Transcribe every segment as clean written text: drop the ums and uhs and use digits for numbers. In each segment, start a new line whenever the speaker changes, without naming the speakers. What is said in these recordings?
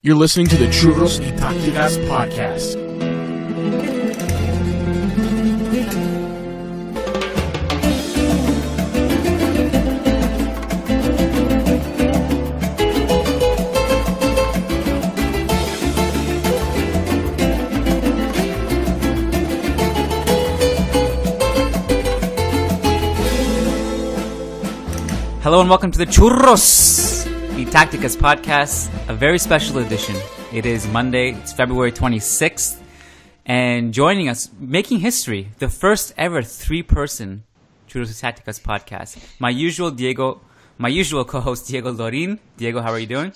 You're listening to the Churros y Tácticas Podcast.
Hello and welcome to the Churros y Tácticas Podcast, a very special edition. It is Monday, it's February 26th, and joining us, making history, the first ever three-person Churros y Tácticas Podcast. My usual co-host Diego Lorijn. Diego, how are you doing?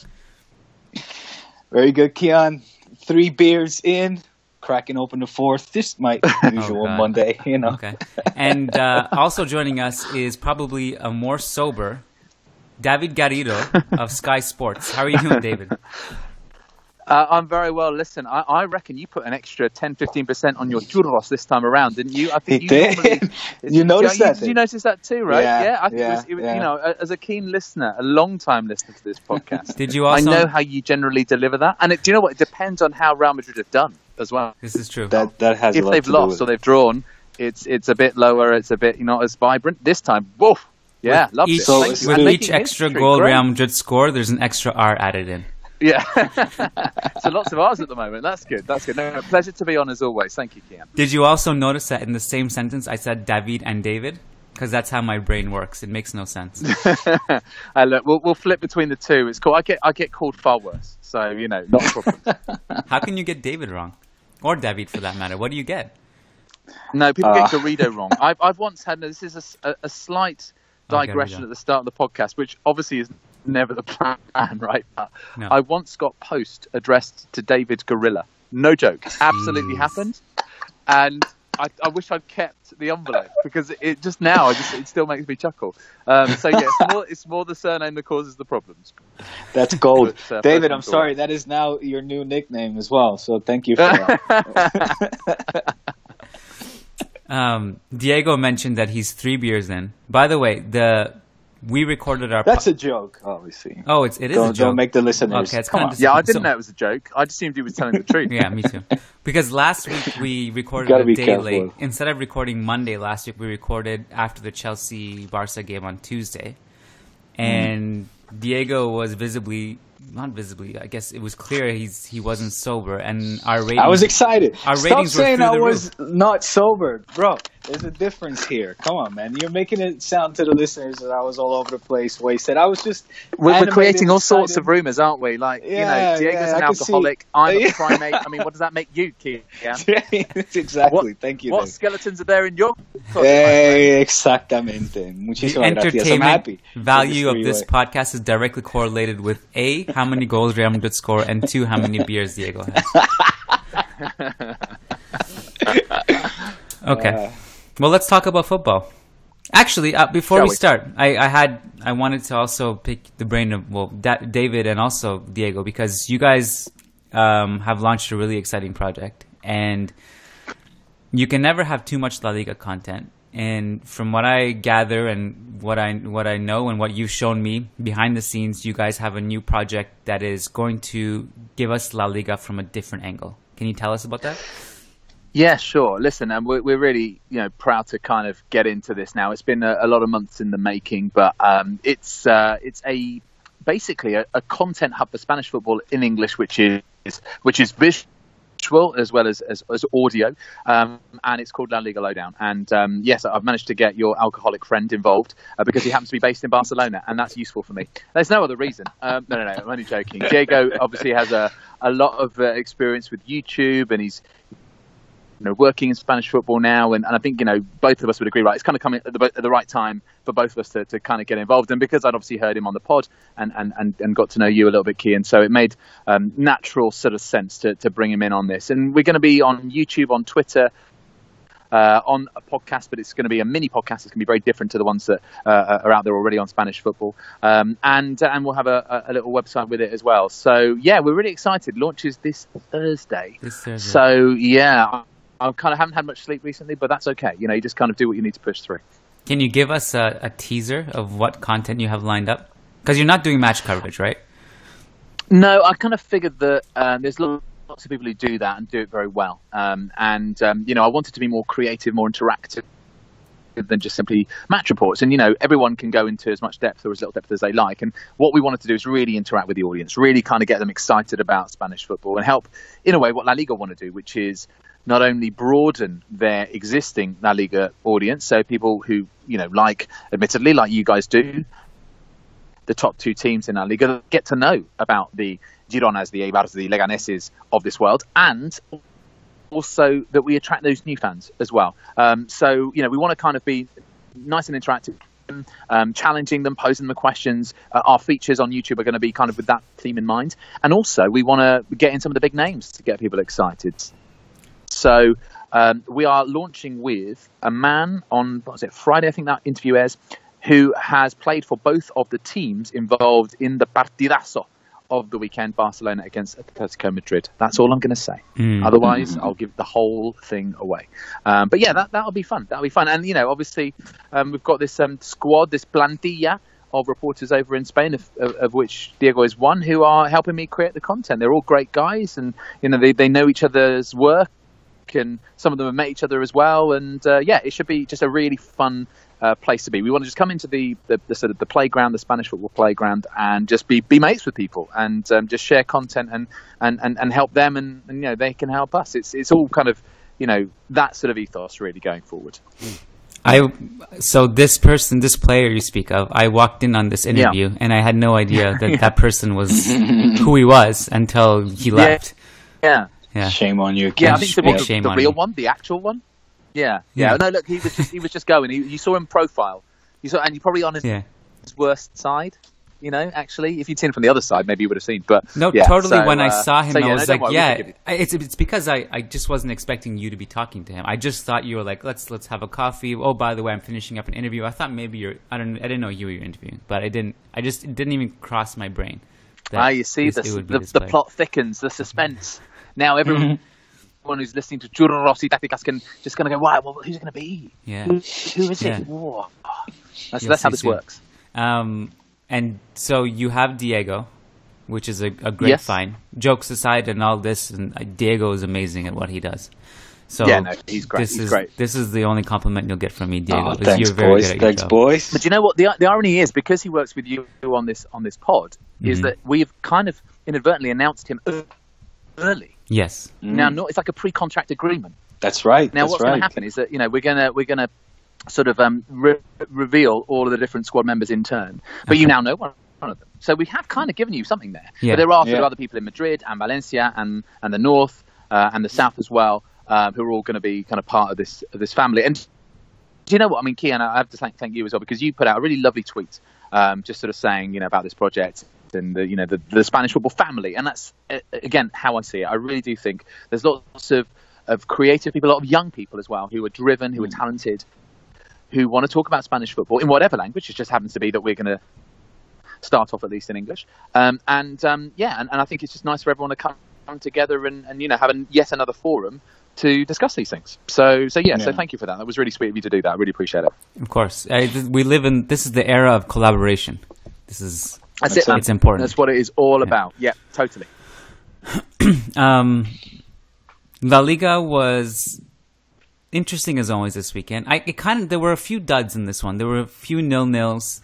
Very good, Kiyan. 3 beers in, cracking open the fourth. This my usual Monday, you know.
Okay. And also joining us is probably a more sober David Garrido of Sky Sports. How are you doing, David?
I'm very well. Listen, I reckon you put an extra 10-15% on your churros this time around, didn't you? I think
you did. You noticed that?
Did you notice that too, right?
Yeah.
I think it was, you know, as a keen listener, a long-time listener to this podcast.
Did you also?
I know how you generally deliver that, and do you know what? It depends on how Real Madrid have done as well.
This is true.
That has
if
a lot
they've
to do
lost
with
or they've drawn, it's a bit lower. It's a bit not as vibrant this time. Woof. Yeah, loved it.
With each extra goal Real Madrid score, there's an extra R added in.
Yeah. So lots of R's at the moment. That's good. No, pleasure to be on as always. Thank you, Kiyan.
Did you also notice that in the same sentence I said David and David? Because that's how my brain works. It makes no sense.
Look, we'll flip between the two. It's cool. I get called far worse. So, you know, not a problem.
How can you get David wrong? Or David for that matter. What do you get?
No, people get Garrido wrong. I've once had, this is a slight digression at the start of the podcast, which obviously is never the plan, right? But
no.
I once got post addressed to David Gorilla. No joke. Absolutely happened. And I wish I'd kept the envelope because it just now, it still makes me chuckle. So yeah, it's more the surname that causes the problems.
That's gold. But, David, I'm sorry. That is now your new nickname as well. So thank you for that.
Diego mentioned that he's 3 beers in. By the way, we recorded our...
That's a joke, obviously.
Oh, it is a joke.
Don't make the listeners...
Okay, it's kind of...
Yeah, I didn't know it was a joke. I assumed he was telling the truth.
Yeah, me too. Because last week we recorded a day late. Instead of recording Monday last week, we recorded after the Chelsea-Barca game on Tuesday. And Diego was not visibly, I guess it was clear he wasn't sober, and our ratings... I
was excited.
Our
Stop
ratings
saying
were
I
through
was not sober. Bro, there's a difference here. Come on, man. You're making it sound to the listeners that I was all over the place, wasted. I was just
We're creating all sorts of rumours, aren't we? Like, Diego's an alcoholic. I'm a primate. I mean, what does that make you, Kiyan?
Exactly. Thank you.
What skeletons are there in your closet?
Exactamente. Muchísimas gracias. I'm happy.
Value of this podcast is directly correlated with A, how many goals Real Madrid score, and 2, how many beers Diego has. Okay. Well, let's talk about football. Actually, before we start, I wanted to also pick the brain of David and also Diego, because you guys have launched a really exciting project, and you can never have too much La Liga content. And from what I gather and what I know and what you've shown me behind the scenes, you guys have a new project that is going to give us La Liga from a different angle. Can you tell us about that?
Yeah, sure. Listen, and we're really proud to kind of get into this now. It's been a lot of months in the making, but it's basically a content hub for Spanish football in English, which is visual as well as audio, and it's called La Liga Lowdown. And yes, I've managed to get your alcoholic friend involved because he happens to be based in Barcelona, and that's useful for me. There's no other reason. No, I'm only joking. Diego obviously has a lot of experience with YouTube, and he's working in Spanish football now, and I think both of us would agree, right? It's kind of coming at the right time for both of us to kind of get involved. And because I'd obviously heard him on the pod and got to know you a little bit, Kiyan, so it made natural sort of sense to bring him in on this. And we're going to be on YouTube, on Twitter, on a podcast, but it's going to be a mini podcast. It's going to be very different to the ones that are out there already on Spanish football. And we'll have a little website with it as well. So yeah, we're really excited. Launches this Thursday. So yeah. I kind of haven't had much sleep recently, but that's okay. You just kind of do what you need to push through.
Can you give us a teaser of what content you have lined up? Because you're not doing match coverage, right?
No, I kind of figured that there's lots of people who do that and do it very well. I wanted to be more creative, more interactive than just simply match reports. And, everyone can go into as much depth or as little depth as they like. And what we wanted to do is really interact with the audience, really kind of get them excited about Spanish football and help, in a way, what La Liga want to do, which is not only broaden their existing La Liga audience, so people who, admittedly, like you guys do, the top two teams in La Liga, get to know about the Gironas, the Eibars, the Leganeses of this world, and also that we attract those new fans as well. We want to kind of be nice and interactive, challenging them, posing them questions. Our features on YouTube are going to be kind of with that theme in mind. And also, we want to get in some of the big names to get people excited. So we are launching with a man on, Friday, I think that interview airs, who has played for both of the teams involved in the partidazo of the weekend, Barcelona against Atletico Madrid. That's all I'm going to say. Otherwise, I'll give the whole thing away. But yeah, that'll be fun. That'll be fun. And, obviously, we've got this squad, this plantilla of reporters over in Spain, of which Diego is one, who are helping me create the content. They're all great guys, and, they know each other's work, and some of them have met each other as well. And, it should be just a really fun place to be. We want to just come into the sort of the playground, the Spanish football playground, and just be mates with people and just share content and help them, and they can help us. It's all kind of that sort of ethos really going forward.
So this player you speak of, I walked in on this interview and I had no idea that person was who he was until he left.
Yeah. Shame on you.
Yeah, I think the real one, the actual one. Yeah. No, look, he was just going. You saw him profile. And you probably on his worst side. Actually, if you'd seen him from the other side, maybe you would have seen. But
totally. When I saw him, I was it's because I just wasn't expecting you to be talking to him. I just thought you were like, let's have a coffee. Oh, by the way, I'm finishing up an interview. I thought maybe I didn't know you were interviewing, but it didn't even cross my brain.
You see, the plot thickens, the suspense. Now everyone who's listening to Churros y Tácticas can just kind of go, wow, well, who's it going to be?
Yeah.
Who is it? Whoa. That's how this works.
And so you have Diego, which is a great find. Jokes aside and all this, and Diego is amazing at what he does. So
he's great.
This is the only compliment you'll get from me, Diego.
Thanks, boys. Thanks, boys.
But you know what? The irony is, because he works with you on this pod, is that we've kind of inadvertently announced him early.
Yes.
Now, it's like a pre-contract agreement.
That's right.
Now, what's going to happen is that we're gonna sort of reveal all of the different squad members in turn, but you now know one of them. So we have kind of given you something there. Yeah. But there are sort of other people in Madrid and Valencia and the north and the south as well, who are all going to be kind of part of this family. And do you know what I mean, Kiyan? I have to thank you as well, because you put out a really lovely tweet, just sort of saying about this project and the Spanish football family. And that's again how I see it. I really do think there's lots of creative people, a lot of young people as well, who are driven, who are talented, who want to talk about Spanish football in whatever language. It just happens to be that we're going to start off at least in English. And I think it's just nice for everyone to come together and have yet another forum to discuss these things. So thank you for that. That was really sweet of you to do that. I really appreciate it.
Of course. We live in, this is the era of collaboration.
That's it, man.
It's important.
That's what it is all about. Yeah, totally.
La Liga was interesting as always this weekend. There were a few duds in this one. There were a few 0-0s.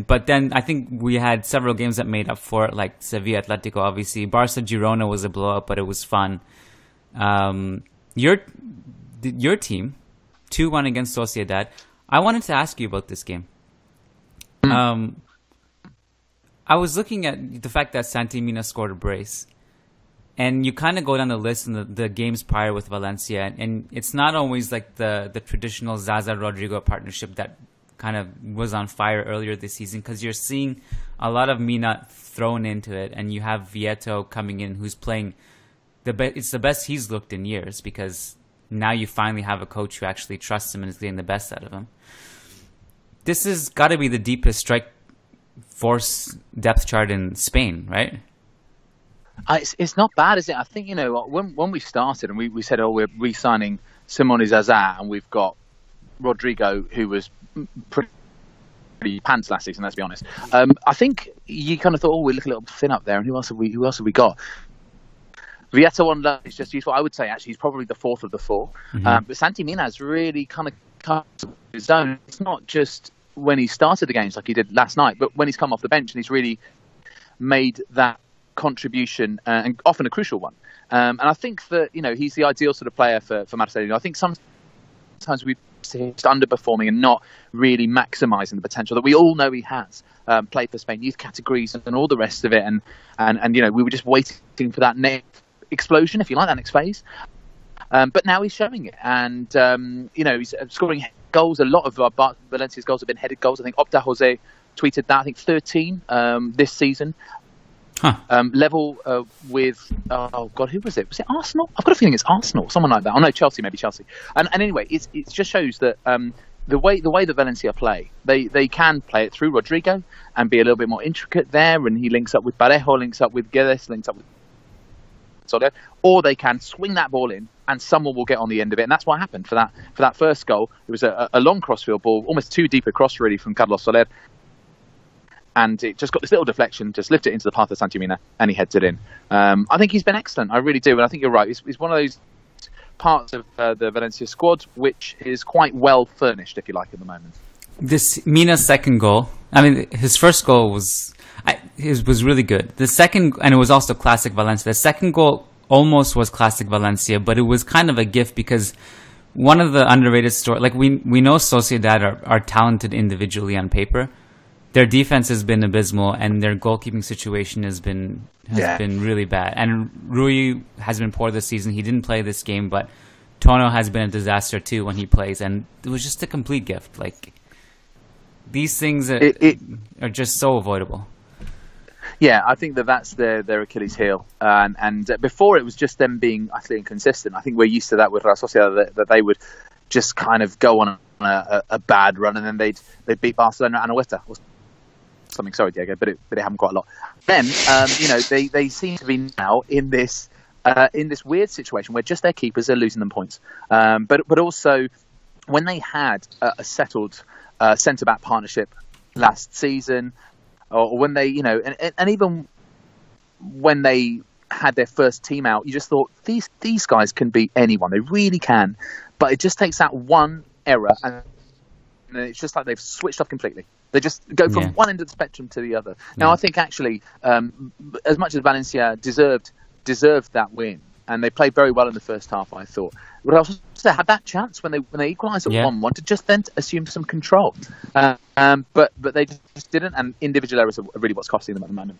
But then I think we had several games that made up for it, like Sevilla Atletico, obviously. Barca Girona was a blowout, but it was fun. Your team, 2-1 against Sociedad. I wanted to ask you about this game. I was looking at the fact that Santi Mina scored a brace. And you kind of go down the list in the games prior with Valencia, and it's not always like the traditional Zaza-Rodrigo partnership that kind of was on fire earlier this season, because you're seeing a lot of Mina thrown into it, and you have Vieto coming in who's playing it's the best he's looked in years, because now you finally have a coach who actually trusts him and is getting the best out of him. This has got to be the deepest strike force depth chart in Spain, right?
It's not bad, is it? I think, when we started and we said, we're re-signing Simone Zaza, and we've got Rodrigo, who was pretty pants last season. Let's be honest. I think you kind of thought, we're looking a little thin up there, and who else have we got? Vieto on loan is just useful. I would say actually he's probably the fourth of the four. But Santi Mina's really kind of come to his own. It's not just when he started the games like he did last night, but when he's come off the bench and he's really made that contribution, and often a crucial one. And I think that he's the ideal sort of player for Madrid. I think sometimes we see him just underperforming and not really maximising the potential that we all know he has. Played for Spain youth categories and all the rest of it, and we were just waiting for that next explosion, if you like, that next phase. But now he's showing it, and he's scoring goals. A lot of Valencia's goals have been headed goals. I think Opta Jose tweeted that. I think 13 this season. Level with who was it? Was it Arsenal? I've got a feeling it's Arsenal, someone like that. Oh no, Chelsea, maybe Chelsea. And anyway, it just shows that the way that Valencia play, they can play it through Rodrigo and be a little bit more intricate there, and he links up with Parejo, links up with Guedes, links up with Soler, or they can swing that ball in and someone will get on the end of it, and that's what happened for that first goal. It was a long crossfield ball, almost too deep a cross really from Carlos Soler, and it just got this little deflection, just lifted it into the path of Santi Mina, and he heads it in. I think he's been excellent, I really do, and I think you're right. He's one of those parts of the Valencia squad which is quite well furnished, if you like, at the moment.
This Mina's second goal, I mean, his first goal was really good. The second, and it was also classic Valencia. The second goal almost was classic Valencia, but it was kind of a gift because one of the underrated stories, like we know Sociedad are talented individually on paper. Their defense has been abysmal, and their goalkeeping situation has been really bad. And Rui has been poor this season. He didn't play this game, but Tono has been a disaster too when he plays, and it was just a complete gift. Like, these things are just so avoidable.
Yeah, I think that's their Achilles heel. And before, it was just them being utterly inconsistent. I think we're used to that with Real Sociedad, that they would just kind of go on a bad run, and then they'd beat Barcelona and Huerta or something. Sorry, Diego, but it happened quite a lot. Then, they seem to be now in this weird situation where just their keepers are losing them points. But also, when they had a settled centre-back partnership last season, or when they, and even when they had their first team out, you just thought, these guys can beat anyone. They really can. But it just takes that one error, and it's just like they've switched off completely. They just go from one end of the spectrum to the other. Now, I think actually, as much as Valencia deserved that win, and they played very well in the first half, I thought, but also they had that chance when they equalised at 1-1 to just then assume some control. But they just didn't, and individual errors are really what's costing them at the moment.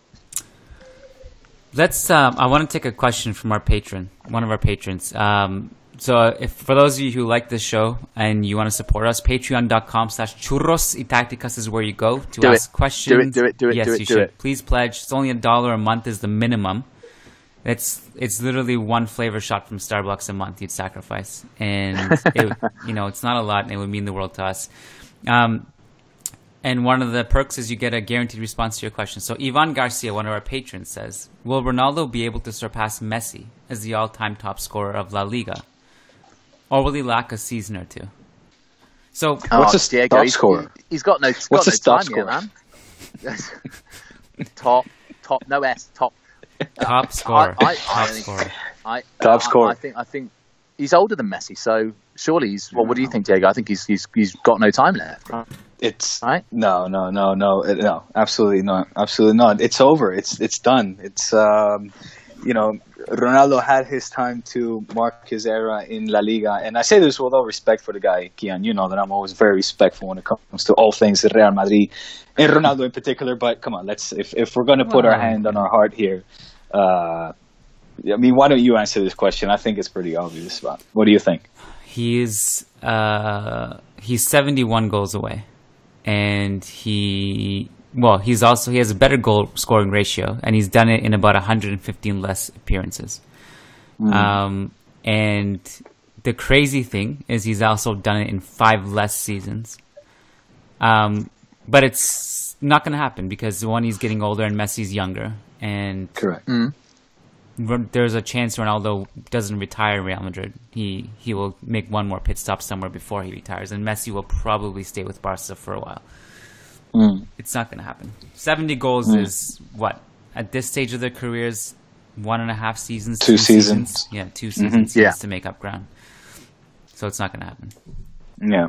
Let's. I want to take a question from one of our patrons. So if for those of you who like this show and you want to support us, patreon.com/Churros y Tácticas is where you go to ask questions.
Do it.
Yes, you should. Please pledge. It's only $1 a month is the minimum. It's literally one flavor shot from Starbucks a month you'd sacrifice, and it's not a lot, and it would mean the world to us. And one of the perks is you get a guaranteed response to your question. So Ivan Garcia, one of our patrons, says, will Ronaldo be able to surpass Messi as the all-time top scorer of La Liga? Or will he lack a season or two? So
what's a top scorer?
He's got no time here, man. top, no S, top.
Top scorer.
Top scorer.
I think he's older than Messi, so surely he's. Well, what do you think, Diego? I think he's got no time left.
It's
right.
No, absolutely not. It's over. It's done. It's Ronaldo had his time to mark his era in La Liga, and I say this with all respect for the guy, Kiyan. You know that I'm always very respectful when it comes to all things Real Madrid and Ronaldo in particular. But come on, if we're going to put our hand on our heart here, why don't you answer this question? I think it's pretty obvious. But what do you think?
He's 71 goals away, and he has a better goal scoring ratio, and he's done it in about 115 less appearances. And the crazy thing is he's also done it in 5 less seasons. But it's not going to happen because one, he's getting older and Messi's younger, and
correct.
There's a chance Ronaldo doesn't retire Real Madrid. He will make one more pit stop somewhere before he retires, and Messi will probably stay with Barca for a while. It's not going to happen. 70 goals is what? At this stage of their careers, 1.5 seasons?
2 seasons.
Yeah, 2 seasons to make up ground. So it's not going to happen.
Yeah.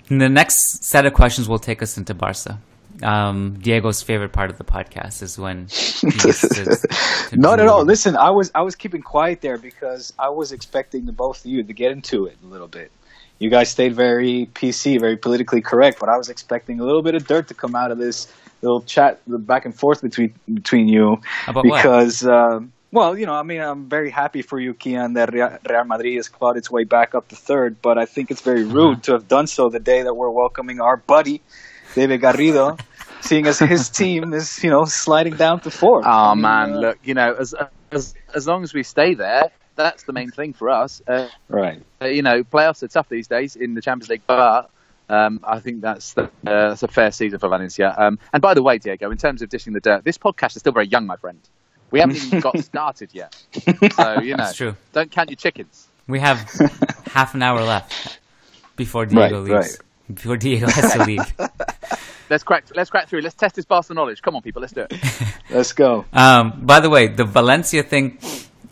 The next set of questions will take us into Barca. Diego's favorite part of the podcast is when he gets to
Not at all. Listen, I was keeping quiet there because I was expecting the both of you to get into it a little bit. You guys stayed very PC, very politically correct, but I was expecting a little bit of dirt to come out of this little chat back and forth between you.
About
because well, you know, I mean, I'm very happy for you, Kiyan, that Real Madrid has clawed its way back up to third, but I think it's very rude to have done so the day that we're welcoming our buddy, David Garrido, seeing as his team is, you know, sliding down to fourth.
Oh, man, look, you know, as long as we stay there, that's the main thing for us.
Right.
You know, playoffs are tough these days in the Champions League, but I think that's a fair season for Valencia. And by the way, Diego, in terms of dishing the dirt, this podcast is still very young, my friend. We haven't even got started yet. So, you know,
That's true.
Don't count your chickens.
We have half an hour left before Diego leaves.
Right.
Before Diego has to leave.
Let's crack through. Let's test his Barca knowledge. Come on, people, let's do it.
Let's go.
By the way, the Valencia thing,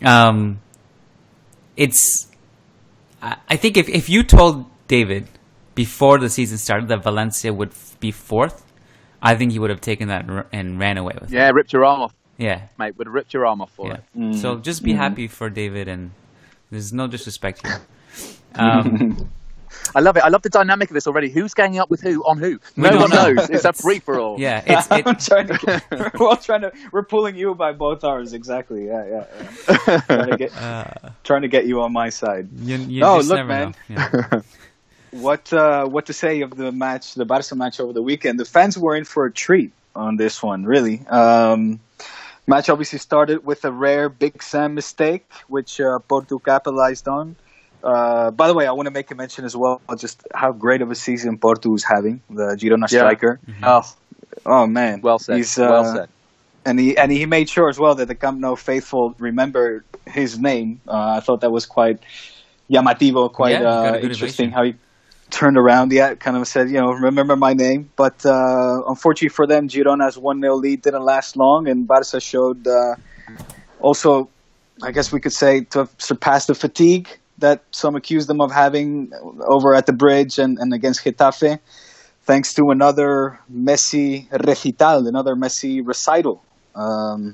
I think if you told David before the season started that Valencia would be fourth, I think he would have taken that and ran away with it.
Yeah, ripped your arm off.
Yeah.
Mate, would have ripped your arm off for it.
So just be happy for David, and there's no disrespect here.
I love it. I love the dynamic of this already. Who's ganging up with who on who?
We
No
don't
one
know.
knows. It's a free-for-all.
Yeah,
I'm trying to we're pulling you by both arms, exactly. Yeah. Trying to get you on my side.
you
No,
just
look,
never
man.
know. Yeah.
What to say of the match, the Barca match over the weekend? The fans were in for a treat on this one, really. Match obviously started with a rare Big Sam mistake, which Porto capitalized on. By the way, I want to make a mention as well just how great of a season Porto is having, the Girona striker. Oh man,
Well said.
He's,
well said.
And he made sure as well that the Camp Nou faithful remembered his name. I thought that was quite llamativo, quite interesting how he turned around. Yeah, kind of said, you know, remember my name. But unfortunately for them, Girona's 1-0 lead didn't last long, and Barca showed also, I guess we could say, to have surpassed the fatigue that some accused them of having over at the bridge and against Getafe, thanks to another Messi recital, another Messi recital. You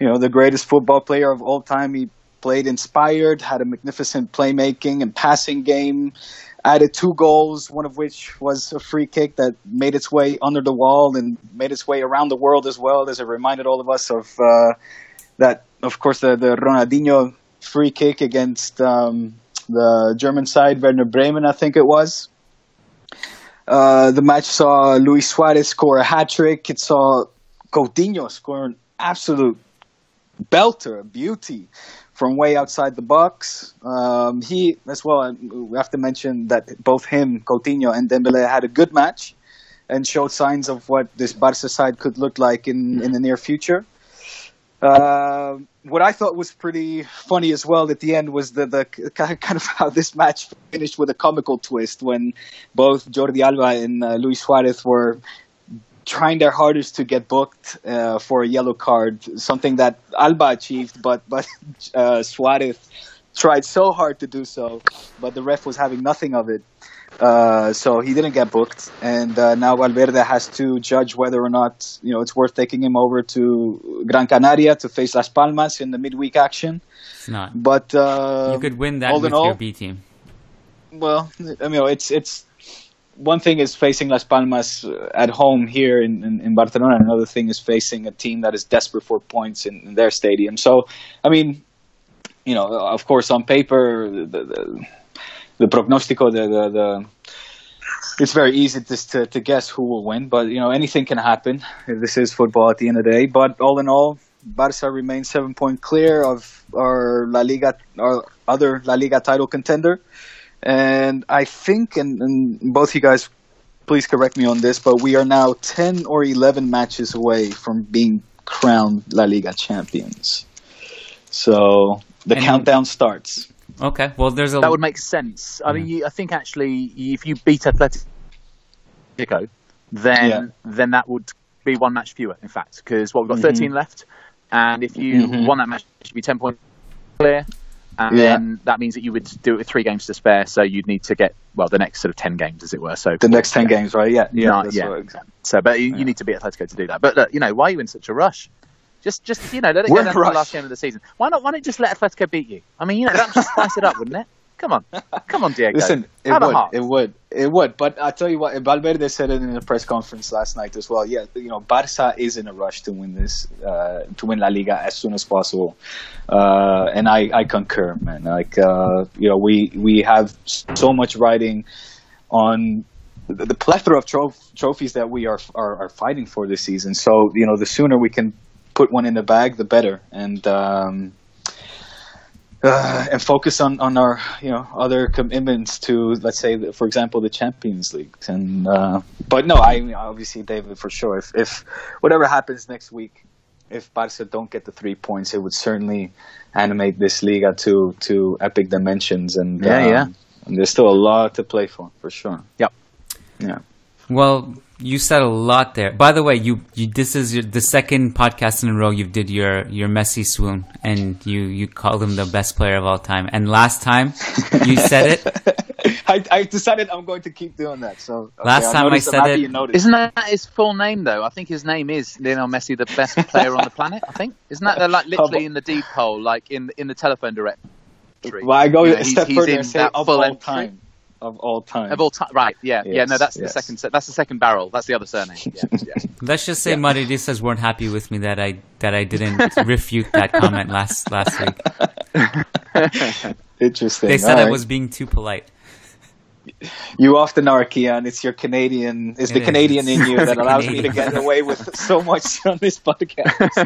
know, the greatest football player of all time. He played inspired, had a magnificent playmaking and passing game, added 2 goals, one of which was a free kick that made its way under the wall and made its way around the world as well, as it reminded all of us of that, of course, the Ronaldinho free kick against the German side, Werder Bremen, I think it was. The match saw Luis Suarez score a hat-trick. It saw Coutinho score an absolute belter, a beauty, from way outside the box. He, as well, we have to mention that both him, Coutinho, and Dembele had a good match and showed signs of what this Barca side could look like in the near future. What I thought was pretty funny as well at the end was the kind of how this match finished with a comical twist when both Jordi Alba and Luis Suarez were trying their hardest to get booked for a yellow card, something that Alba achieved, but Suarez tried so hard to do so, but the ref was having nothing of it. So he didn't get booked, and now Valverde has to judge whether or not, you know, it's worth taking him over to Gran Canaria to face Las Palmas in the midweek action.
It's not.
But
you could win that with your B team.
Well, I mean, it's one thing is facing Las Palmas at home here in Barcelona. Another thing is facing a team that is desperate for points in their stadium. So, I mean, you know, of course, on paper, the prognostico, it's very easy to guess who will win, but you know, anything can happen. This is football at the end of the day. But all in all, Barca remains 7 point clear of our other La Liga title contender. And I think, and both you guys, please correct me on this, but we are now 10 or 11 matches away from being crowned La Liga champions. So the countdown starts.
Okay, well, that
would make sense. I mean, I think actually, if you beat Atleti Atletico, then that would be one match fewer, in fact, because we've got 13 left, and if you won that match, it should be 10 points clear, and then that means that you would do it with 3 games to spare, so you'd need to get, well, the next sort of 10 games, as it were. So
the next 10 games, right? Yeah.
So, but you need to beat Atletico to do that. But look, why are you in such a rush? Just let it go down to the last game of the season. Why not just let Atletico beat you? I mean, that would just spice it up, wouldn't it? Come on, Diego.
Listen, it would. But I tell you what, Valverde said it in a press conference last night as well. Yeah, Barca is in a rush to win this, to win La Liga as soon as possible, and I concur, man. Like, we have so much riding on the plethora of trophies that we are fighting for this season. So the sooner we can put one in the bag, the better, and focus on our other commitments to, let's say, for example, the Champions League. And but no, obviously, David, for sure. If whatever happens next week, if Barca don't get the 3 points, it would certainly animate this Liga to epic dimensions. And and there's still a lot to play for sure.
Yep.
Yeah.
Well, you said a lot there. By the way, this is the second podcast in a row you did your Messi swoon, and you called him the best player of all time. And last time you said it,
I decided I'm going to keep doing that. So
last time I said it,
isn't that his full name though? I think his name is Lionel Messi, the best player on the planet. I think isn't that like literally in the deed poll, like in the telephone directory?
Well, I go a step further and say
of all time.
Of all time,
right? Yeah, yes, no, that's the second. That's the second barrel. That's the other surname. Yeah.
Let's just say Madridistas weren't happy with me that I didn't refute that comment last week.
Interesting.
They said I was being too polite.
You often are, Kiyan. It's your Canadian. It's the Canadian in you that allows me to get away with so much on this podcast.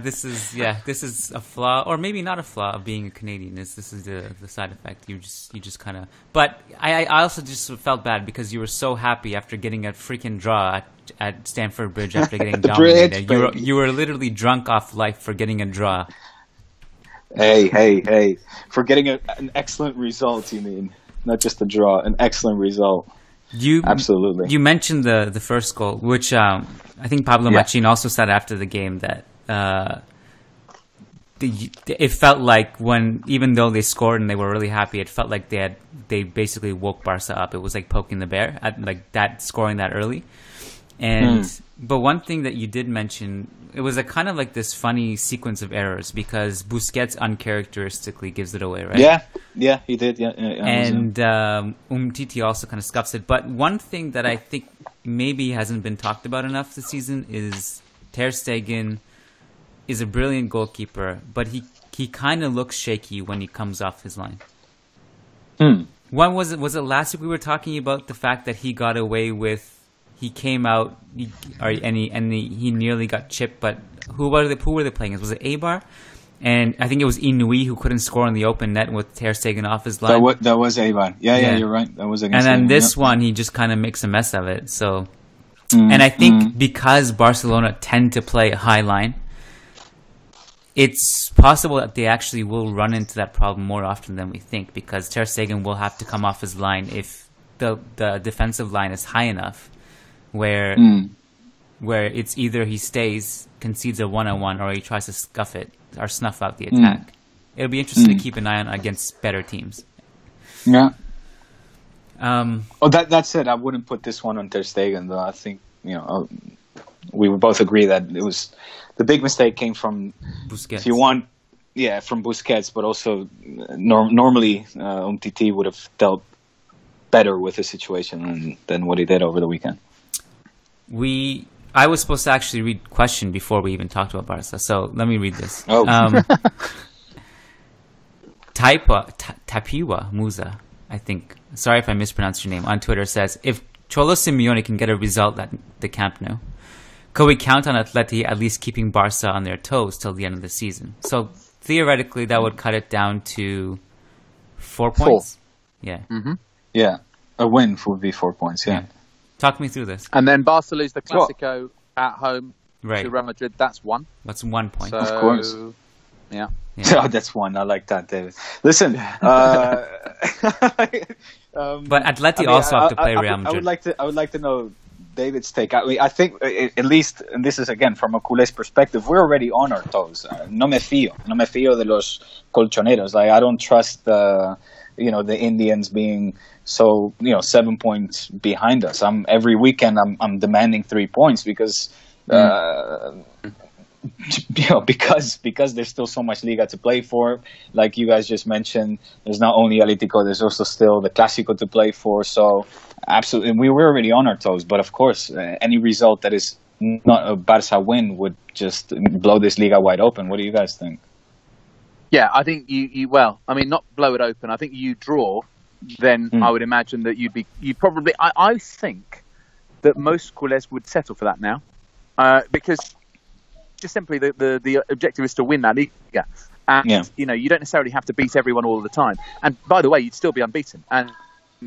This is a flaw, or maybe not a flaw of being a Canadian. This is the side effect. You just kind of. But I also just felt bad because you were so happy after getting a freaking draw at Stamford Bridge after getting dominated. You were literally drunk off life for getting a draw.
Hey! For getting an excellent result, you mean? Not just a draw, an excellent result. Absolutely. You
mentioned the first goal, which I think Pablo Machin also said after the game that it felt like even though they scored and they were really happy, it felt like they basically woke Barca up. It was like poking the bear at like that, scoring that early. And but one thing that you did mention, it was a kind of like this funny sequence of errors because Busquets uncharacteristically gives it away, right?
Yeah, he did. Yeah,
and Umtiti also kind of scuffs it. But one thing that I think maybe hasn't been talked about enough this season is Ter Stegen is a brilliant goalkeeper, but he kind of looks shaky when he comes off his line. When was it? Was it last week we were talking about the fact that he got away with? He came out and he nearly got chipped, but who were they playing? Was it Eibar? And I think it was Inui who couldn't score on the open net with Ter Stegen off his line.
That was Eibar. Yeah, you're right. That was against.
And then
Eibar,
this one, he just kind of makes a mess of it. So, and I think because Barcelona tend to play a high line, it's possible that they actually will run into that problem more often than we think because Ter Stegen will have to come off his line if the defensive line is high enough. Where it's either he concedes a 1-on-1, or he tries to scuff it or snuff out the attack. It'll be interesting to keep an eye on against better teams.
Yeah. That said, I wouldn't put this one on Ter Stegen, though. I think we would both agree that it was the big mistake came from
Busquets.
If you want, from Busquets, but also normally Umtiti would have dealt better with the situation than what he did over the weekend.
I was supposed to actually read question before we even talked about Barca, so let me read this. Tapiwa Musa, I think. Sorry if I mispronounced your name. On Twitter says, if Cholo Simeone can get a result at the Camp Nou, could we count on Atleti at least keeping Barca on their toes till the end of the season? So theoretically, that would cut it down to 4 points. Yeah.
Mm-hmm.
Yeah. A win would be 4 points. Yeah.
Talk me through this.
And then Barca lose the Clásico at home to Real Madrid. That's one.
That's 1 point.
Of course.
Yeah.
Oh, that's one. I like that, David. Listen,
but Atleti also have to play Real Madrid.
I would like to know David's take. I think, at least, and this is again from a culés perspective, we're already on our toes. No me fío de los colchoneros. Like, I don't trust the Indians being so 7 points behind us. Every weekend I'm demanding 3 points because. Because there's still so much Liga to play for. Like you guys just mentioned, there's not only Atletico, there's also still the Clásico to play for. So absolutely, we were already on our toes. But of course, any result that is not a Barca win would just blow this Liga wide open. What do you guys think?
Yeah, I think not blow it open. I think you draw, then I would imagine that I think that most culés would settle for that now. Because just simply the objective is to win that Liga. And, you don't necessarily have to beat everyone all the time. And by the way, you'd still be unbeaten. And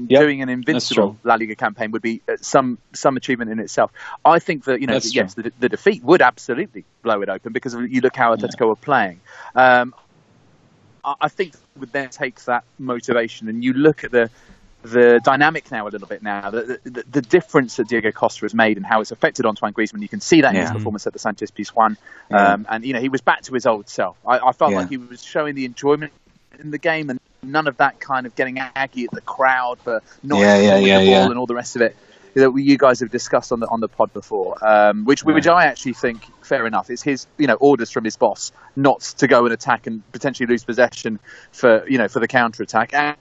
doing an invincible La Liga campaign would be some achievement in itself. I think that, the defeat would absolutely blow it open because you look how Atletico are playing. I think would then take that motivation and you look at the dynamic now a little bit now, the difference that Diego Costa has made and how it's affected Antoine Griezmann. You can see that in his performance at the Sanchez Pizjuan. And, he was back to his old self. I felt like he was showing the enjoyment in the game and none of that kind of getting aggy at the crowd for not the ball and all the rest of it that you guys have discussed on the pod before, which I actually think fair enough. It's his orders from his boss not to go and attack and potentially lose possession for the counter attack. And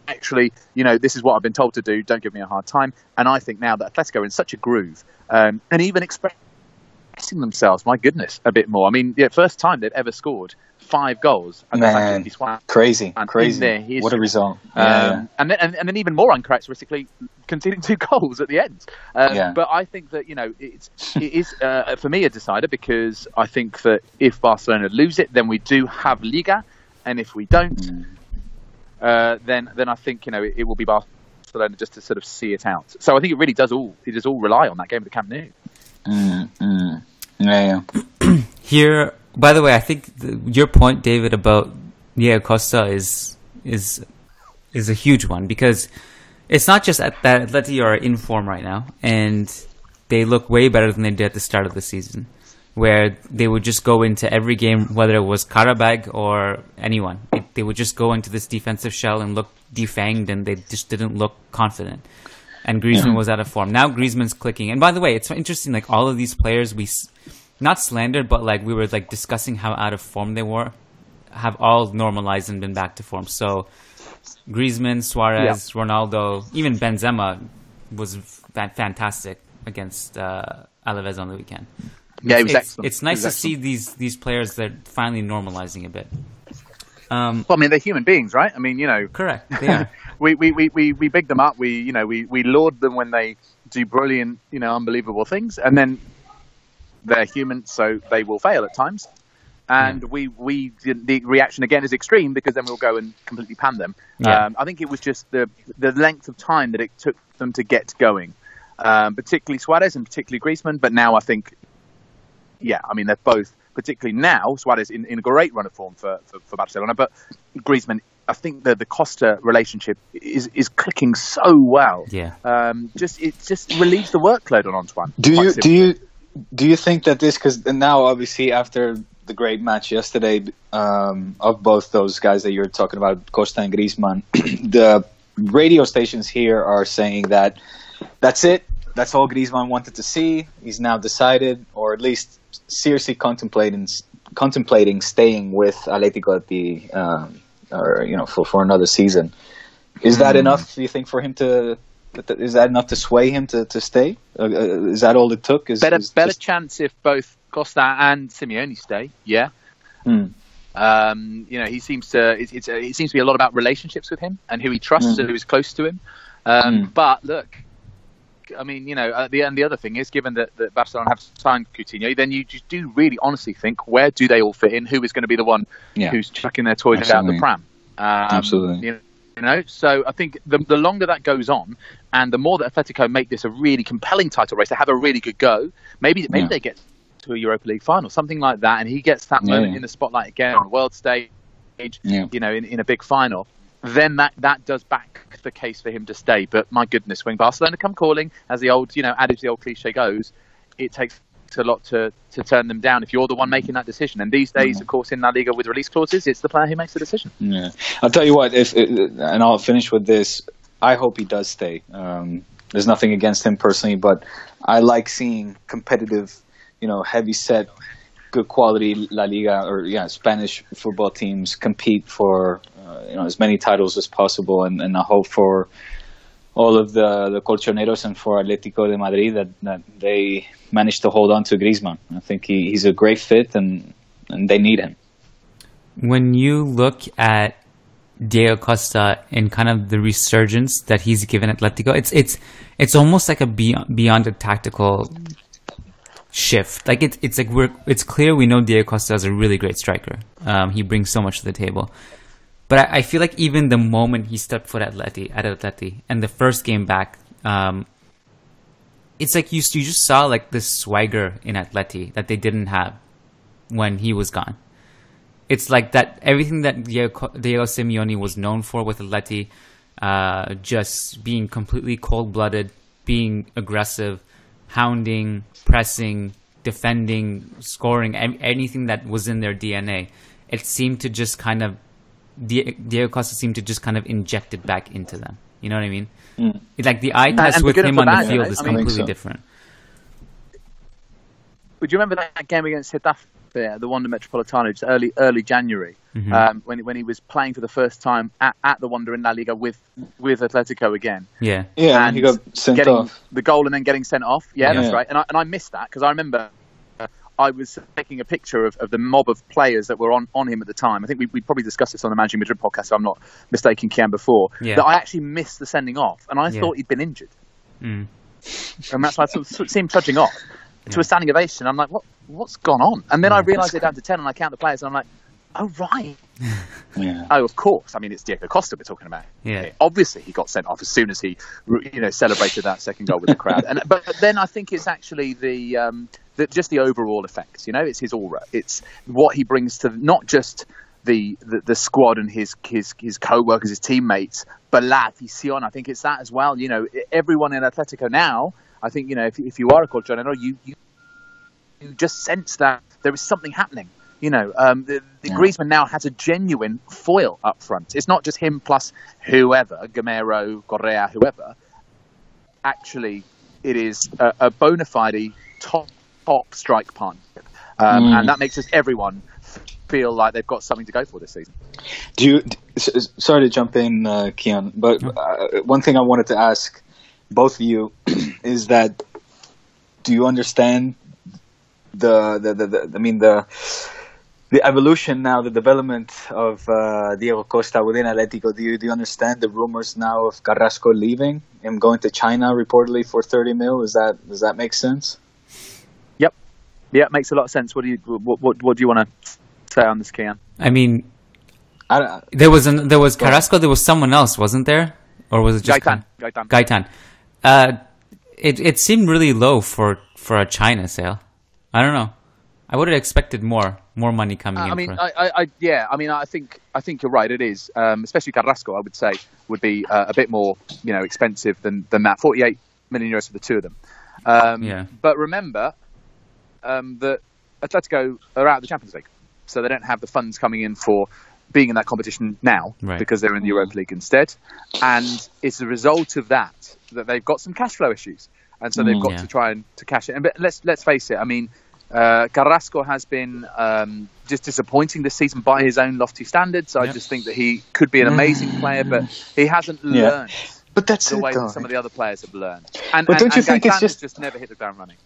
actually, this is what I've been told to do. Don't give me a hard time. And I think now that Atletico are in such a groove, and even expressing themselves, my goodness, a bit more. I mean, first time they've ever scored 5 goals.
Man, crazy. What a result.
And then even more uncharacteristically, conceding 2 goals at the end. But I think that, it is, for me, a decider because I think that if Barcelona lose it, then we do have Liga. And if we don't... then I think it will be Barcelona just to sort of see it out. So I think it does all rely on that game at the Camp Nou.
Here, by the way, I think your point, David, about Diego Costa is a huge one because it's not just that Atleti are in form right now and they look way better than they did at the start of the season, where they would just go into every game, whether it was Karabag or anyone. They would just go into this defensive shell and look defanged, and they just didn't look confident. And Griezmann was out of form. Now Griezmann's clicking. And by the way, it's interesting, like all of these players we not slandered, but like we were like discussing how out of form they were, have all normalized and been back to form. So Griezmann, Suarez, Ronaldo, even Benzema was fantastic against Alaves on the weekend.
Yeah, he was excellent.
It's nice to see these players that are finally normalizing a bit.
Well, I mean, they're human beings, right? I mean,
correct. They are.
we big them up. We laud them when they do brilliant, unbelievable things, and then they're human, so they will fail at times. And the reaction again is extreme because then we'll go and completely pan them. Yeah. I think it was just the length of time that it took them to get going, particularly Suarez and particularly Griezmann. But now I think. Yeah, I mean, they're both, particularly now, Suarez in a great run of form for Barcelona, but Griezmann, I think the Costa relationship is clicking so well. Yeah. It just relieves the workload on Antoine.
Do you think that this, because now obviously after the great match yesterday of both those guys that you're talking about, Costa and Griezmann, the radio stations here are saying that that's it. That's all Griezmann wanted to see. He's now decided, or at least seriously contemplating staying with Atletico at for another season. Is that enough? Do you think for him to? Is that enough to sway him to stay? Is that all it took?
Better chance if both Costa and Simeone stay. Yeah. He seems to. It seems to be a lot about relationships with him and who he trusts and who is close to him. But look. I mean, the other thing is, given that Barcelona have signed Coutinho, then you just do really honestly think, where do they all fit in? Who is going to be the one who's chucking their toys out the pram?
Absolutely.
So I think the longer that goes on, and the more that Atletico make this a really compelling title race, they have a really good go. Maybe they get to a Europa League final, something like that, and he gets that moment in the spotlight again on the world stage, in a big final, then that does back the case for him to stay. But my goodness, when Barcelona come calling, as the old adage, the old cliche goes, it takes a lot to turn them down if you're the one making that decision. And these days, of course, in La Liga with release clauses, it's the player who makes the decision.
Yeah, I'll tell you what. And I'll finish with this. I hope he does stay. There's nothing against him personally, but I like seeing competitive, heavy set, good quality La Liga or Spanish football teams compete for as many titles as possible, and I hope for all of the colchoneros and for Atletico de Madrid that they managed to hold on to Griezmann. I think he's a great fit, and they need him.
When you look at Diego Costa and kind of the resurgence that he's given Atletico, it's almost like a beyond a tactical shift. Like it's clear we know Diego Costa is a really great striker. He brings so much to the table. But I feel like even the moment he stepped foot at Atleti and the first game back, it's like you just saw like this swagger in Atleti that they didn't have when he was gone. It's like that everything that Diego Simeone was known for with Atleti, just being completely cold-blooded, being aggressive, hounding, pressing, defending, scoring, anything that was in their DNA. It seemed to just kind of Diego Costa seemed to just kind of inject it back into them. You know what I mean? It's like the eye test with him on the field is completely different.
Would you remember that game against Getafe, the Wanda Metropolitano, just early January, when he was playing for the first time at the Wanda in La Liga with Atletico again?
Yeah, and he got sent off.
The goal and then getting sent off. Yeah, that's right. And I missed that because I remember I was taking a picture of the mob of players that were on him at the time. I think we probably discussed this on the Managing Madrid podcast, if I'm not mistaken, Kiyan, before. Yeah. That I actually missed the sending off, and I thought he'd been injured. And that's why I sort of see him trudging off to a standing ovation. I'm like, what's gone on? And then I realised they're down to 10, and I count the players, and I'm like, oh, right. Oh, of course. I mean, it's Diego Costa we're talking about.
Yeah.
Obviously, he got sent off as soon as he celebrated that second goal with the crowd. But then I think it's actually just the overall effect. It's his aura. It's what he brings to not just the squad and his co-workers, his teammates, but la afición. I think it's that as well. Everyone in Atletico now, I think, if you are a colchonero, you just sense that there is something happening. Griezmann now has a genuine foil up front. It's not just him plus whoever, Gamero, Correa, whoever. Actually, it is a bona fide top strike partnership. And that makes everyone feel like they've got something to go for this season.
Sorry to jump in, Kiyan, but one thing I wanted to ask both of you is that do you understand the evolution now, the development of Diego Costa within Atletico? Do you understand the rumors now of Carrasco leaving, him going to China reportedly for 30 mil? Does that make sense?
Yep. Yeah, it makes a lot of sense. What do you want to say on this, Kiyan?
I mean, there was Carrasco. There was someone else, wasn't there? Or was it just Gaitan? It seemed really low for a China sale. I don't know. I would have expected more money coming in. I think you're right. It is, especially Carrasco. I would say would be a bit more, expensive than that. 48 million euros for the two of them. But remember that Atletico are out of the Champions League, so they don't have the funds coming in for being in that competition now because they're in the Europa League instead. And it's a result of that they've got some cash flow issues, and so they've got to try and to cash it. And but let's face it. I mean, Carrasco has been just disappointing this season by his own lofty standards. I just think that he could be an amazing player, but he hasn't learned
but that's
the way that some of the other players have learned.
But don't you think it's
just never hit the ground running?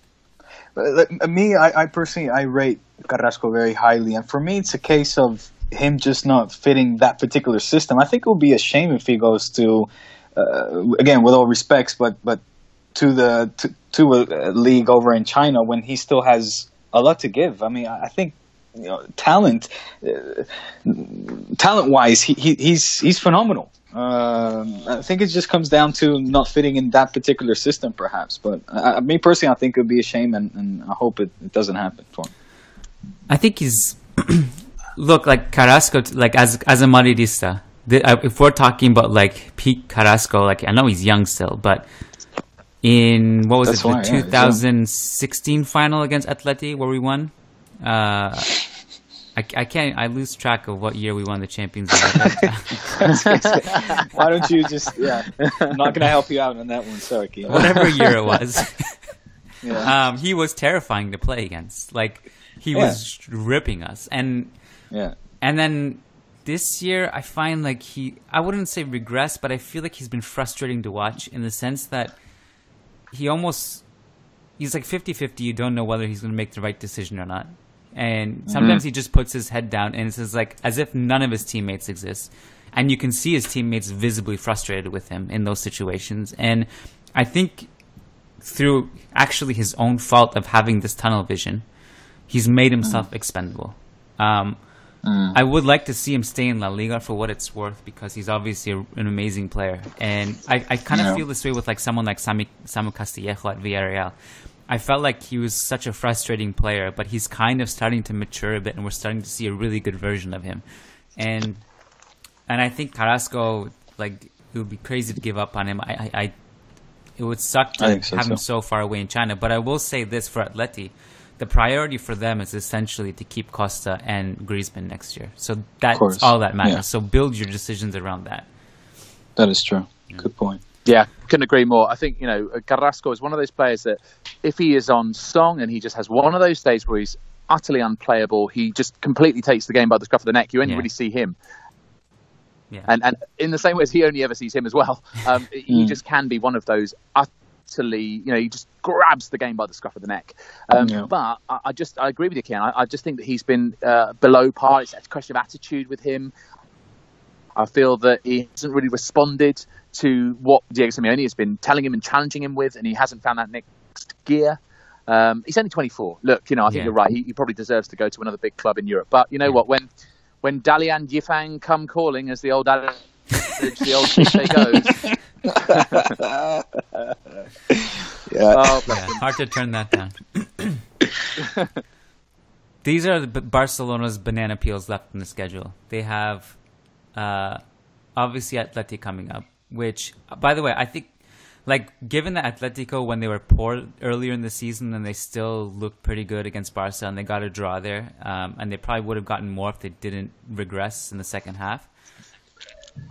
Me, I personally, I rate Carrasco very highly, and for me, it's a case of him just not fitting that particular system. I think it would be a shame if he goes to, again, with all respects, but to a league over in China when he still has a lot to give. I mean, I think talent-wise, he's phenomenal. I think it just comes down to not fitting in that particular system, perhaps. But me personally, I think it would be a shame, and I hope it doesn't happen for him.
I think he's look like Carrasco, like as a Madridista. If we're talking about like peak Carrasco, like I know he's young still, but in the 2016 final against Atleti where we won, I lose track of what year we won the Champions League.
Why don't you just I'm not gonna help you out on that one, sorry, Kiyan.
Whatever year it was. He was terrifying to play against. Like he was ripping us, and then this year I find like I wouldn't say regress, but I feel like he's been frustrating to watch in the sense that he's like 50-50. You don't know whether he's going to make the right decision or not, and sometimes he just puts his head down, and it's like as if none of his teammates exist, and you can see his teammates visibly frustrated with him in those situations. And I think through actually his own fault of having this tunnel vision, he's made himself expendable. I would like to see him stay in La Liga for what it's worth, because he's obviously an amazing player. And I kind of feel this way with like someone like Samu Castillejo at Villarreal. I felt like he was such a frustrating player, but he's kind of starting to mature a bit, and we're starting to see a really good version of him. And I think Carrasco, like, it would be crazy to give up on him. It would suck to have him so far away in China. But I will say this for Atleti. The priority for them is essentially to keep Costa and Griezmann next year. So that's all that matters. Yeah. So build your decisions around that.
That is true. Good point.
Yeah, couldn't agree more. I think, Carrasco is one of those players that if he is on song and he just has one of those days where he's utterly unplayable, he just completely takes the game by the scruff of the neck. You only really see him. Yeah. And in the same way as he only ever sees him as well, he just can be one of those utterly, he just grabs the game by the scruff of the neck. But I agree with you, Kiyan. I just think that he's been below par. It's a question of attitude with him. I feel that he hasn't really responded to what Diego Simeone has been telling him and challenging him with, and he hasn't found that next gear. He's only 24. Look, I think you're right. He probably deserves to go to another big club in Europe. But you know what? When Dalian Yifang come calling, as the old adage, the old cliche goes.
Hard to turn that down. These are Barcelona's banana peels left in the schedule. They have obviously Atleti coming up, which, by the way, I think, like, given that Atletico, when they were poor earlier in the season, and they still looked pretty good against Barca, and they got a draw there, and they probably would have gotten more if they didn't regress in the second half.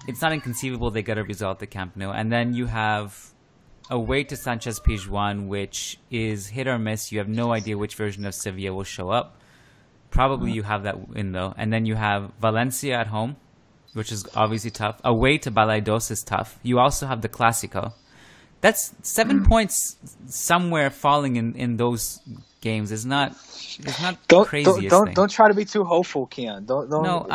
It's not inconceivable they get a result at Camp Nou. And then you have away to Sanchez Pizjuan, which is hit or miss. You have no idea which version of Sevilla will show up. Probably you have that win, though. And then you have Valencia at home, which is obviously tough. Away to Balaidos is tough. You also have the Clásico. That's 7 points somewhere falling in those games. It's not crazy.
Don't try to be too hopeful, Kiyan.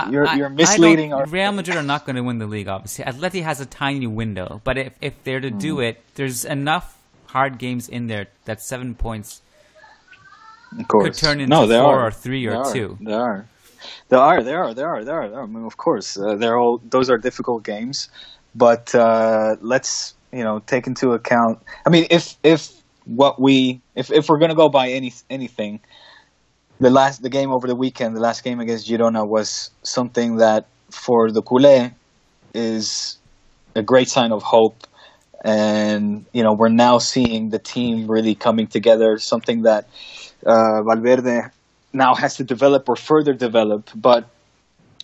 You're misleading.
Real Madrid are not going to win the league, obviously. Atleti has a tiny window, but if they're to do it, there's enough hard games in there that 7 points could turn into 4 or 3 or 2.
There are. I mean, of course, those are difficult games, but let's take into account. I mean, if we're gonna go by anything, the game over the weekend, the last game against Girona, was something that for the culé is a great sign of hope, and we're now seeing the team really coming together. Something that Valverde now has to develop or further develop, but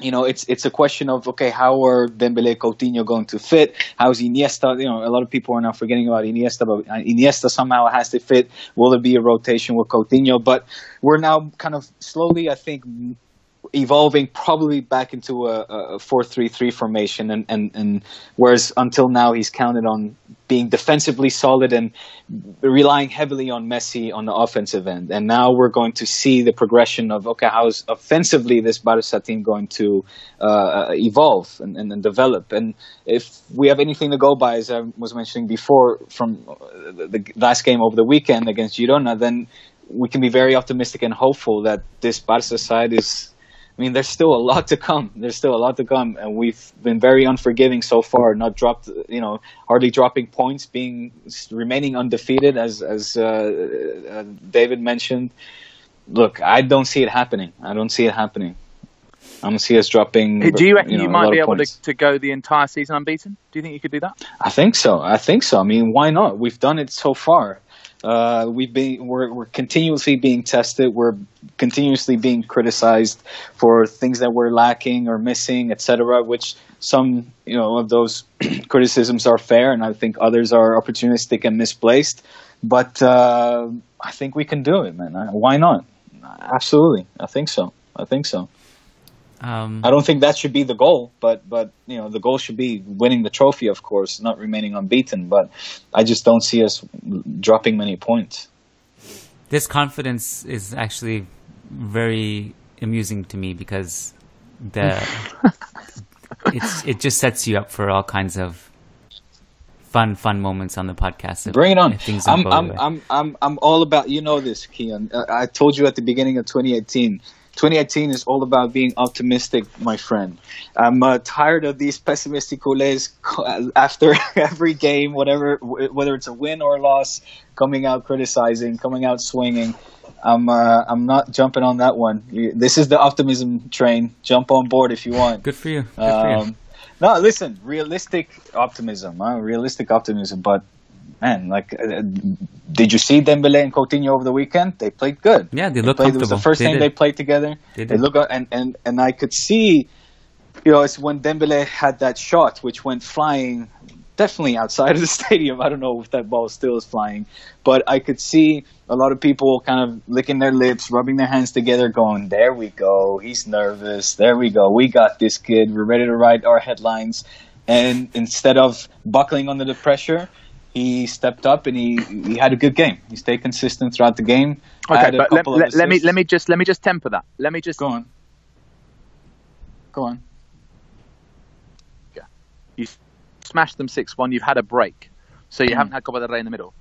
it's a question of, okay, how are Dembélé, Coutinho going to fit? How's Iniesta? A lot of people are now forgetting about Iniesta, but Iniesta somehow has to fit. Will there be a rotation with Coutinho? But we're now kind of slowly, I think, evolving probably back into a 4-3-3 formation, and whereas until now he's counted on being defensively solid and relying heavily on Messi on the offensive end. And now we're going to see the progression of, okay, how's offensively this Barca team going to evolve and develop. And if we have anything to go by, as I was mentioning before, from the last game over the weekend against Girona, then we can be very optimistic and hopeful that this Barca side is. I mean, there's still a lot to come. And we've been very unforgiving so far. Hardly dropping points, remaining undefeated, as David mentioned. Look, I don't see it happening. I don't see us dropping.
Do you reckon you might be able
points.
to go the entire season unbeaten? Do you think you could do that?
I think so. I mean, why not? We've done it so far. We're continuously being tested. We're continuously being criticized for things that we're lacking or missing, etc. Which some, of those criticisms are fair, and I think others are opportunistic and misplaced. But I think we can do it, man. Why not? Absolutely, I think so. I don't think that should be the goal, but the goal should be winning the trophy, of course, not remaining unbeaten. But I just don't see us dropping many points.
This confidence is actually very amusing to me because it just sets you up for all kinds of fun moments on the podcast.
Bring it on! I'm all about this, Kiyan. I told you at the beginning of 2018. 2018 is all about being optimistic, my friend. I'm tired of these pessimistic culés after every game, whether it's a win or a loss, coming out criticizing, coming out swinging. I'm not jumping on that one. This is the optimism train. Jump on board if you want.
Good for you.
No, listen, realistic optimism, but man, did you see Dembele and Coutinho over the weekend? They played good.
Yeah, they looked comfortable.
It was the first time they played together. They look, and I could see, it's when Dembele had that shot, which went flying, definitely outside of the stadium. I don't know if that ball still is flying, but I could see a lot of people kind of licking their lips, rubbing their hands together, going, "There we go. He's nervous. There we go. We got this kid. We're ready to write our headlines." And instead of buckling under the pressure, he stepped up and he had a good game. He stayed consistent throughout the game.
Okay, but let me just temper that. Let me just
go on.
Yeah, you smashed them 6-1. You've had a break, so you haven't had Copa del Rey in the middle.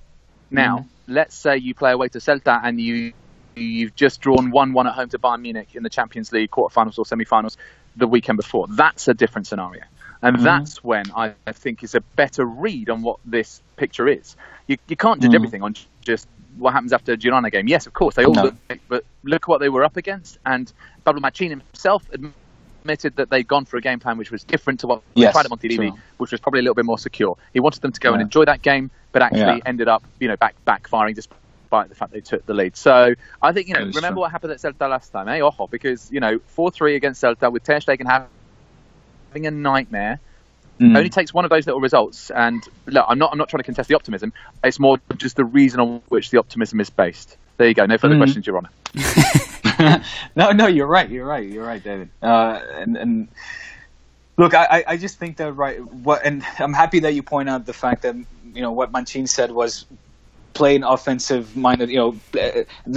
Now, let's say you play away to Celta and you've just drawn 1-1 at home to Bayern Munich in the Champions League quarterfinals or semi-finals the weekend before. That's a different scenario. And that's when I think is a better read on what this picture is. You can't judge everything on just what happens after a Girona game. Yes, of course, they all look, but look what they were up against. And Pablo Machín himself admitted that they'd gone for a game plan which was different to what they tried at Montilivi, which was probably a little bit more secure. He wanted them to go and enjoy that game, but actually ended up, backfiring despite the fact they took the lead. So I think, remember what happened at Celta last time, Ojo, because, 4-3 against Celta with Ter Stegen having a nightmare. Only takes one of those little results, and look, I'm not trying to contest the optimism. It's more just the reason on which the optimism is based. There you go. No further questions, Your Honour.
No, you're right, David. And look, I just think that and I'm happy that you point out the fact that what Machín said was playing offensive minded,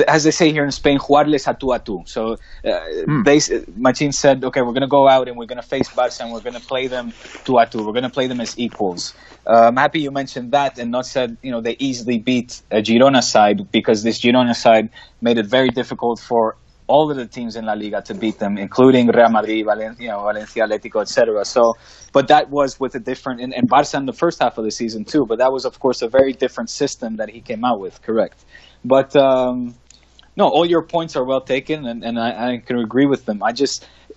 as they say here in Spain, jugarles a tú. So Machín said, okay, we're going to go out and we're going to face Barca and we're going to play them tú a tú. We're going to play them as equals. I'm happy you mentioned that and not said, they easily beat a Girona side, because this Girona side made it very difficult for all of the teams in La Liga to beat them, including Real Madrid, Valencia, Atletico, etc. So, but that was with a different, and Barca in the first half of the season too. But that was, of course, a very different system that he came out with. Correct. But no, all your points are well taken, and I can agree with them.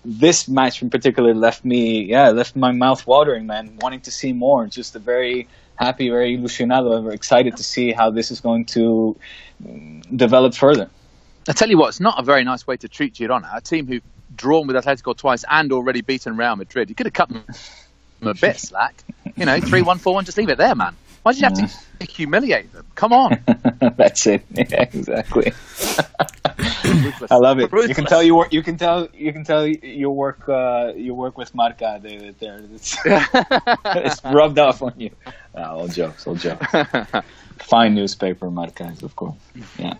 This match in particular left my mouth watering, man, wanting to see more. Just a very happy, very ilusionado, very excited to see how this is going to develop further.
I tell you what, it's not a very nice way to treat Girona, a team who've drawn with Atletico twice and already beaten Real Madrid. You could have cut them a bit slack. 3-1, 4-1, just leave it there, man. Why did you have to humiliate them? Come on.
That's it. Yeah, exactly. I love it.
Ruthless.
You can tell you work with Barca there. It's rubbed off on you. All jokes. Fine newspaper, Marca, of course. Yeah.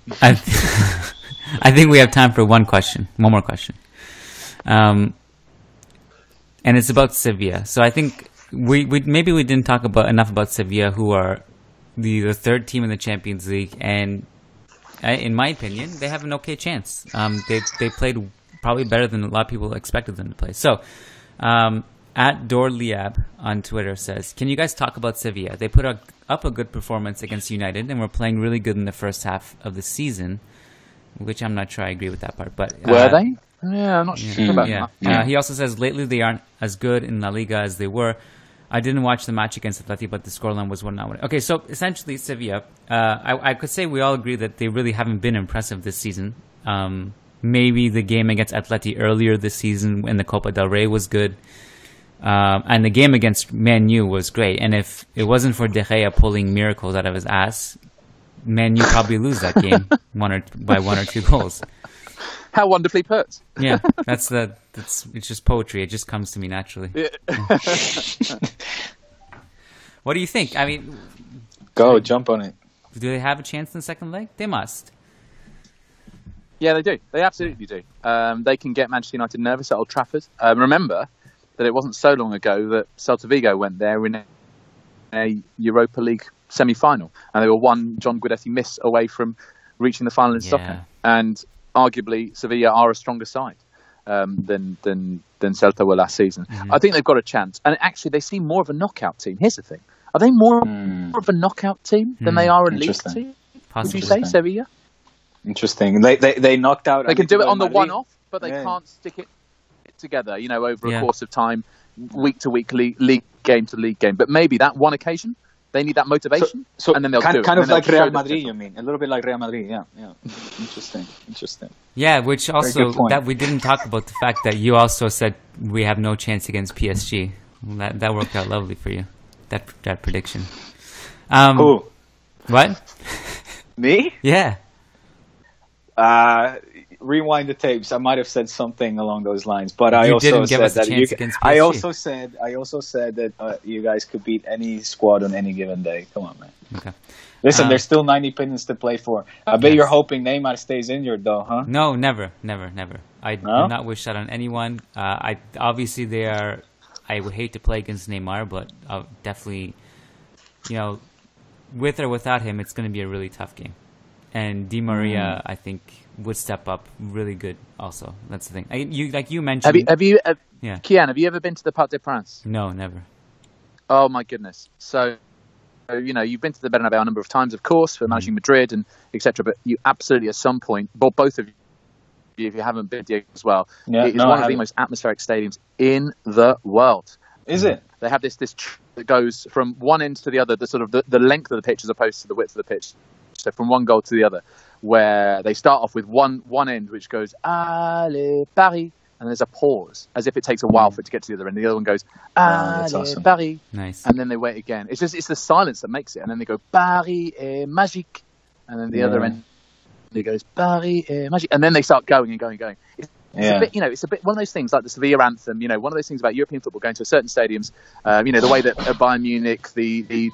I think we have time for one more question. And it's about Sevilla. So I think we didn't talk enough about Sevilla, who are the third team in the Champions League, and in my opinion, they have an okay chance. They played probably better than a lot of people expected them to play. So, at Dorliab on Twitter says, "Can you guys talk about Sevilla? They put up a good performance against United and were playing really good in the first half of the season," which I'm not sure I agree with that part. But
were they? Yeah, I'm not sure about that.
He also says, "Lately they aren't as good in La Liga as they were. I didn't watch the match against Atleti, but the scoreline was 1-1. Okay, so essentially Sevilla, I could say we all agree that they really haven't been impressive this season. Maybe the game against Atleti earlier this season in the Copa del Rey was good. And the game against Man U was great. And if it wasn't for De Gea pulling miracles out of his ass, Man U probably lose that game by 1 or 2 goals.
How wonderfully put.
Yeah, it's just poetry. It just comes to me naturally. Yeah. What do you think? I mean,
jump on it.
Do they have a chance in the second leg? They must.
Yeah, they do. They absolutely do. They can get Manchester United nervous at Old Trafford. Remember that it wasn't so long ago that Celta Vigo went there in a Europa League semi-final, and they were one John Guidetti miss away from reaching the final in Stockholm. And arguably, Sevilla are a stronger side than Celta were last season. Mm-hmm. I think they've got a chance. And actually, they seem more of a knockout team. Here's the thing. Are they more of a knockout team than they are a league team? Would you say, Sevilla?
Interesting. They knocked out...
They can do it on the one-off, but they can't stick it together, over a course of time, week to week, league game to league game. But maybe that one occasion, they need that motivation, and then they'll do it.
Kind of like Real Madrid, you mean? A little bit like Real Madrid, yeah. Interesting.
Yeah, which also, that we didn't talk about the fact that you also said we have no chance against PSG. That worked out lovely for you, that prediction.
Who?
What?
Me?
Yeah.
Rewind the tapes. I might have said something along those lines, but I also said that you guys could beat any squad on any given day. Come on, man.
Okay.
Listen, there's still 90 pinnings to play for. I bet you're hoping Neymar stays injured, though, huh?
No, never. I do not wish that on anyone. Obviously they are. I would hate to play against Neymar, but definitely, with or without him, it's going to be a really tough game. And Di Maria, I think, would step up really good. Also, that's the thing. You mentioned.
Kiyan, have you ever been to the Parc des Princes?
No, never.
Oh my goodness! So, you've been to the Bernabeu a number of times, of course, for managing Madrid and etc. But you absolutely, at some point, well, both of you, if you haven't been, Diego, as well, it is one of the most atmospheric stadiums in the world.
Is it?
They have this that goes from one end to the other, the length of the pitch as opposed to the width of the pitch. So from one goal to the other, where they start off with one end which goes Allez Paris, and there's a pause as if it takes a while for it to get to the other end. The other one goes Allez Paris,
nice,
and then they wait again. It's the silence that makes it, and then they go Paris est magique, and then the other end it goes Paris est magique, and then they start going and going. It's a bit, it's a bit one of those things like the Sevilla anthem. One of those things about European football going to certain stadiums. The way that Bayern Munich, the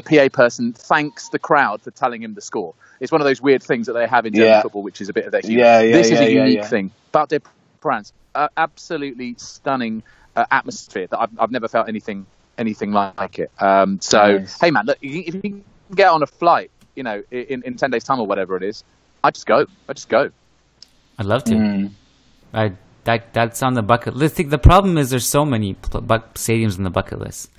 PA person thanks the crowd for telling him the score. It's one of those weird things that they have in German football, which is a bit of their humor. This is a unique thing. Parc des Princes, absolutely stunning atmosphere that I've never felt anything like it. Nice. Hey man, look, if you can get on a flight, in 10 days time or whatever it is, I just go.
I'd love to. That's on the bucket list. The problem is there's so many stadiums on the bucket list.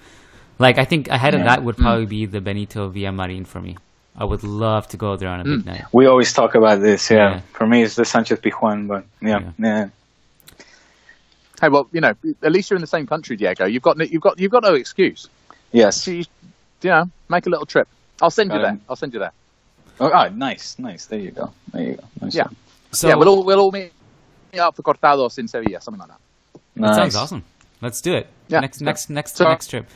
I think ahead of that would probably be the Benito Villamarin for me. I would love to go there on a big night.
We always talk about this, yeah. For me, it's the Sanchez Pizjuán, but yeah.
Hey, well, at least you're in the same country, Diego. You've got no excuse.
Yes.
So make a little trip. I'll send you there.
Oh, nice. There you go. Nice.
Yeah. So we'll all meet up for Cortados in Sevilla, something like that.
That sounds awesome. Let's do it.
Yeah.
Next trip.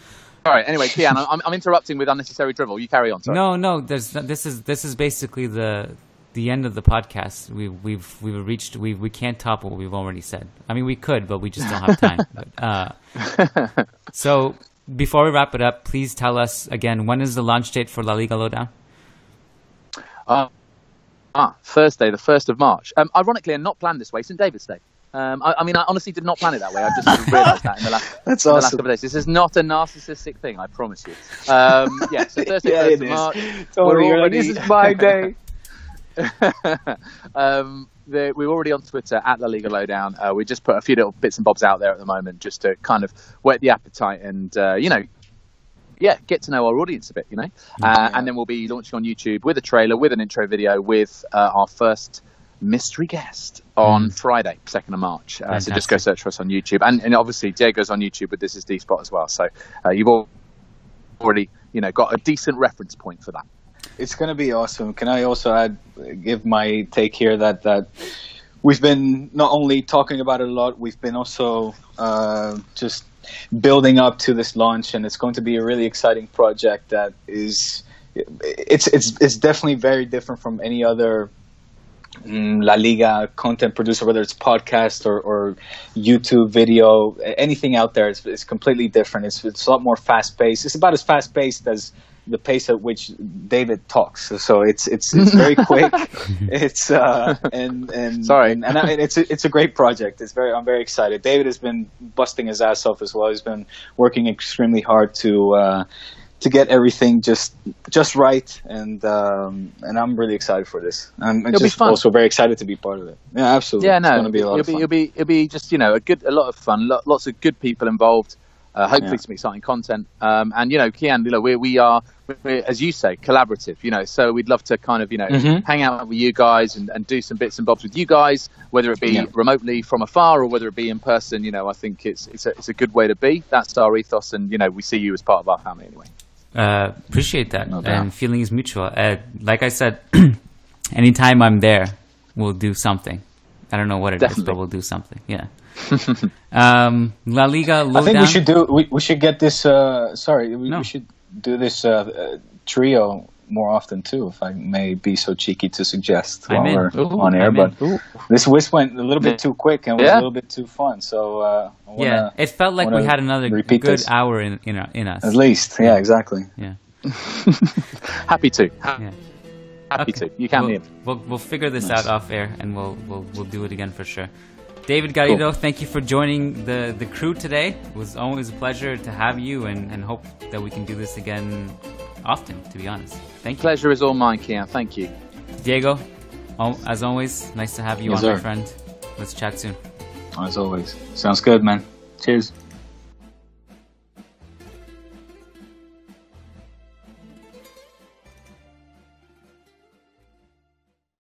All right. Anyway, Kiyan, I'm interrupting with unnecessary drivel. You carry on. Sorry.
No. This is basically the end of the podcast. We've reached. We can't top what we've already said. I mean, we could, but we just don't have time. So before we wrap it up, please tell us again, when is the launch date for La Liga Lowdown?
Thursday, the 1st of March. Ironically, and not planned this way, St. David's Day. I honestly did not plan it that way. I just realised that in the last couple of days. This is not a narcissistic thing, I promise you. So Thursday, 1st of March.
Totally, this is my day.
We're already on Twitter at La Liga Lowdown. We just put a few little bits and bobs out there at the moment just to kind of whet the appetite and, get to know our audience a bit, And then we'll be launching on YouTube with a trailer, with an intro video, with our first mystery guest on Friday, 2nd of March. So just go search for us on YouTube. And obviously, Diego's on YouTube with This Is D-Spot as well. So you've already, got a decent reference point for that.
It's going to be awesome. Can I also give my take here that we've been not only talking about it a lot, we've been also just building up to this launch, and it's going to be a really exciting project that is it's definitely very different from any other La Liga content producer, whether it's podcast or YouTube video, anything out there. It's completely different. It's a lot more fast paced. It's about as fast paced as the pace at which David talks. So it's very quick. It's it's a great project. I'm very excited. David has been busting his ass off as well. He's been working extremely hard to get everything just right, and I'm really excited for this. I'm just also very excited to be part of it. Yeah, absolutely.
Yeah, no,
it's going to be a lot of fun.
It'll be just a lot of fun. Lots of good people involved. Hopefully some exciting content. And Kiyan, we're as you say, collaborative. So we'd love to kind of hang out with you guys and do some bits and bobs with you guys, whether it be remotely from afar or whether it be in person. I think it's a good way to be. That's our ethos, and we see you as part of our family anyway.
Appreciate that, and feeling is mutual. Like I said, anytime I'm there, we'll do something. I don't know what it is, but we'll do something. Yeah. La Liga Lowdown.
I think we should get this. We should do this trio more often too, if I may be so cheeky to suggest while we're on air. But this went a little bit too quick and was a little bit too fun. So
it felt like we had another good hour in us.
At least, exactly.
Yeah.
Happy to. Happy to. You can leave.
We'll figure this out off air, and we'll do it again for sure. David Garrido, thank you for joining the crew today. It was always a pleasure to have you, and hope that we can do this again often, to be honest. Thank you.
Pleasure is all mine, Kiyan. Thank you.
Diego, as always, nice to have you on, my friend. Let's chat soon.
As always. Sounds good, man. Cheers.